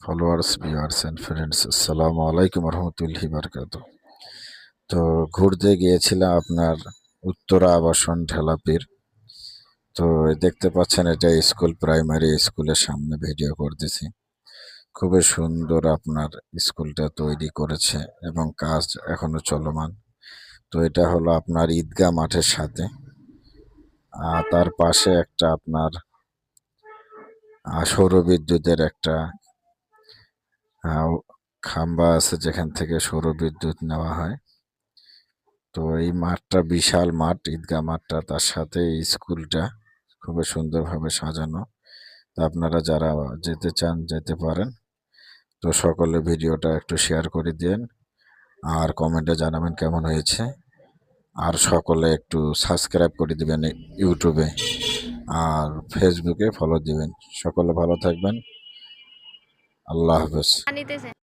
followers, viewers and friends, আসসালামু আলাইকুম রহমতুল্লাহি বারাকাতুহু। তো ঘুরতে গিয়েছিলাম আপনার উত্তরা আবাসন ঢেলাপির। তো দেখতে পাচ্ছেন এটা স্কুল, প্রাইমারি স্কুলের সামনে ভিডিও করতেছি। খুবই সুন্দর আপনার স্কুলটা তৈরি করেছে এবং কাজ এখনো চলমান। তো এটা হলো আপনার ঈদগাহ মাঠের সাথে, তার পাশে একটা আপনার সৌরবিদ্যুতের একটা খাম্বা আছে যেখান থেকে সৌরবিদ্যুৎ নেওয়া হয়। তো এই মাঠটা বিশাল মাঠ, ঈদগাহ মাঠটা, তার সাথে এই স্কুলটা খুবই সুন্দরভাবে সাজানো। তো আপনারা যারা যেতে চান যেতে পারেন। তো সকলে ভিডিওটা একটু শেয়ার করে দিন আর কমেন্টে জানাবেন কেমন হয়েছে। আর সকলে একটু সাবস্ক্রাইব করে দিবেন ইউটিউবে আর ফেসবুকে ফলো দিবেন। সকলে ভালো থাকবেন। আল্লাহ হাফেজ।